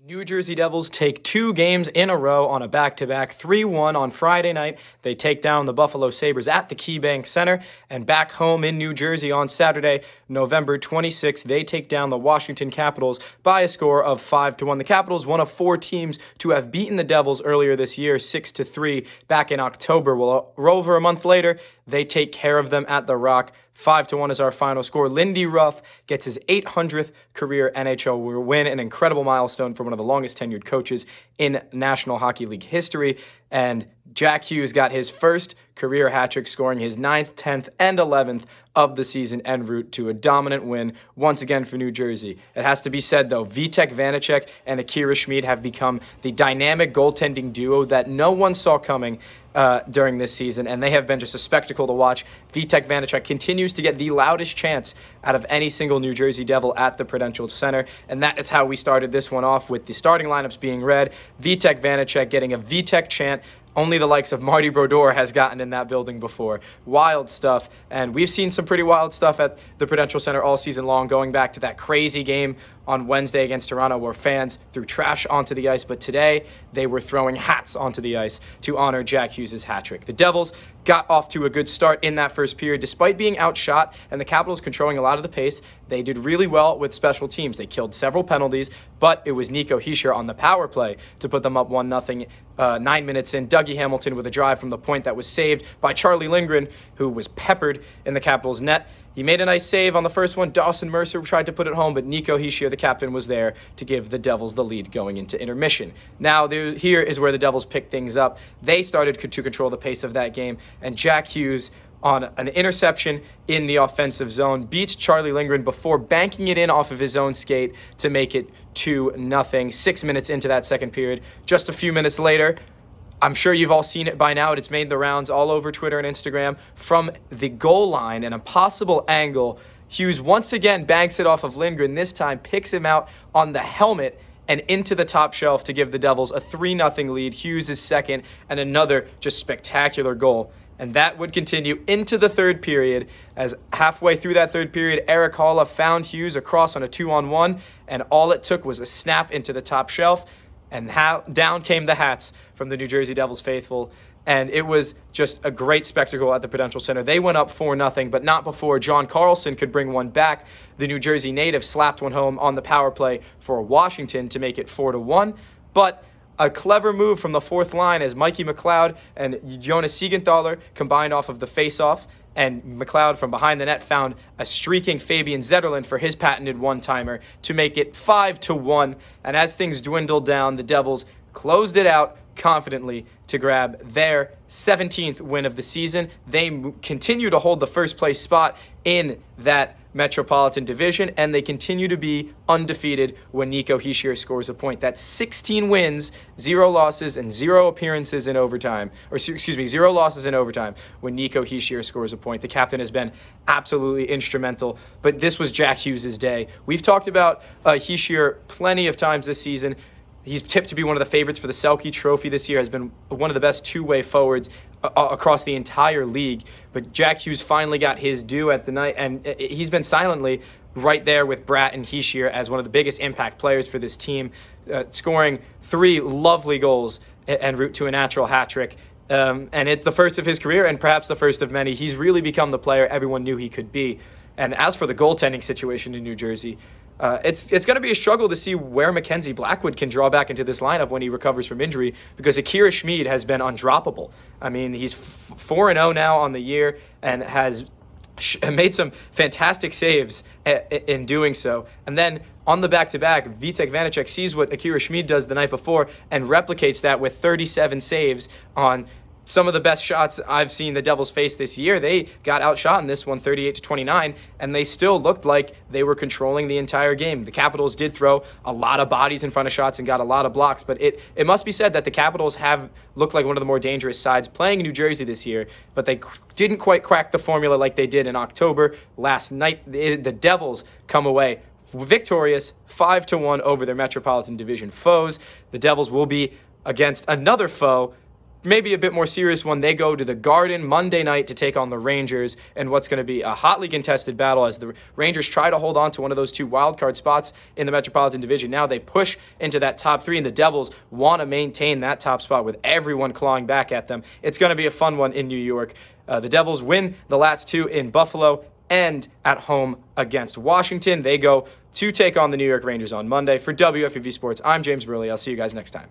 New Jersey Devils take 2 games in a row on a back-to-back, 3-1 on Friday night. They take down the Buffalo Sabres at the KeyBank Center, and back home in New Jersey on Saturday, November 26th, they take down the Washington Capitals by a score of 5-1. The Capitals, one of 4 teams to have beaten the Devils earlier this year, 6-3, back in October. Well, over a month later, they take care of them at the Rock. 5-1 is our final score. Lindy Ruff gets his 800th career NHL win, an incredible milestone for one of the longest tenured coaches in National Hockey League history. And Jack Hughes got his first career hat trick, scoring his 9th, 10th, and 11th of the season en route to a dominant win once again for New Jersey. It has to be said, though, Vitek Vanecek and Akira Schmid have become the dynamic goaltending duo that no one saw coming during this season, and they have been just a spectacle to watch. Vitek Vanecek continues to get the loudest chants out of any single New Jersey Devil at the Prudential Center, and that is how we started this one off, with the starting lineups being read. Vitek Vanecek getting a Vitek chant. Only the likes of Marty Brodeur has gotten in that building before. Wild stuff, and we've seen some pretty wild stuff at the Prudential Center all season long, going back to that crazy game on Wednesday against Toronto where fans threw trash onto the ice, but today they were throwing hats onto the ice to honor Jack Hughes' hat trick. The Devils got off to a good start in that first period. Despite being outshot and the Capitals controlling a lot of the pace, they did really well with special teams. They killed several penalties, but it was Nico Hischier on the power play to put them up 1-0. 9 minutes in, Dougie Hamilton with a drive from the point that was saved by Charlie Lindgren, who was peppered in the Capitals' net. He made a nice save on the first one. Dawson Mercer tried to put it home, but Nico Hischier, the captain, was there to give the Devils the lead going into intermission. Now, here is where the Devils picked things up. They started to control the pace of that game, and Jack Hughes, on an interception in the offensive zone, beats Charlie Lindgren before banking it in off of his own skate to make it 2-0. 6 minutes into that second period. Just a few minutes later, I'm sure you've all seen it by now. It's made the rounds all over Twitter and Instagram. From the goal line, an impossible angle, Hughes once again banks it off of Lindgren. This time picks him out on the helmet and into the top shelf to give the Devils a 3-0 lead. Hughes is second, and another just spectacular goal. And that would continue into the third period, as halfway through that third period, Eric Halla found Hughes across on a 2-on-1, and all it took was a snap into the top shelf, and down came the hats from the New Jersey Devils faithful, and it was just a great spectacle at the Prudential Center. They went up 4-0, but not before John Carlson could bring one back. The New Jersey native slapped one home on the power play for Washington to make it 4-1, but a clever move from the fourth line as Mikey McLeod and Jonas Siegenthaler combined off of the face-off, and McLeod from behind the net found a streaking Fabian Zetterlund for his patented one-timer to make it 5-1. And as things dwindled down, the Devils closed it out confidently to grab their 17th win of the season. They continue to hold the first place spot in that Metropolitan Division, and they continue to be undefeated when Nico Hischier scores a point. That's 16 wins, 0 losses, and 0 appearances in overtime. Or, excuse me, 0 losses in overtime when Nico Hischier scores a point. The captain has been absolutely instrumental, but this was Jack Hughes' day. We've talked about Hischier plenty of times this season. He's tipped to be one of the favorites for the Selke Trophy this year, has been one of the best two-way forwards across the entire league. But Jack Hughes finally got his due at the night, and he's been silently right there with Bratt and Hischier as one of the biggest impact players for this team, scoring 3 lovely goals en route to a natural hat trick. And it's the first of his career, and perhaps the first of many. He's really become the player everyone knew he could be. And as for the goaltending situation in New Jersey, it's going to be a struggle to see where Mackenzie Blackwood can draw back into this lineup when he recovers from injury, because Akira Schmid has been undroppable. I mean, he's 4-0 now on the year and has made some fantastic saves in doing so. And then on the back-to-back, Vitek Vanecek sees what Akira Schmid does the night before and replicates that with 37 saves on some of the best shots I've seen the Devils face this year. They got outshot in this one 38-29, and they still looked like they were controlling the entire game. The Capitals did throw a lot of bodies in front of shots and got a lot of blocks, but it must be said that the Capitals have looked like one of the more dangerous sides playing in New Jersey this year, but they didn't quite crack the formula like they did in October. Last night, the Devils come away victorious 5-1 over their Metropolitan Division foes. The Devils will be against another foe maybe a bit more serious one, they go to the Garden Monday night to take on the Rangers in what's going to be a hotly contested battle as the Rangers try to hold on to one of those 2 wildcard spots in the Metropolitan Division. Now they push into that top 3, and the Devils want to maintain that top spot with everyone clawing back at them. It's going to be a fun one in New York. The Devils win the last 2 in Buffalo and at home against Washington. They go to take on the New York Rangers on Monday. For WFUV Sports, I'm James Burley. I'll see you guys next time.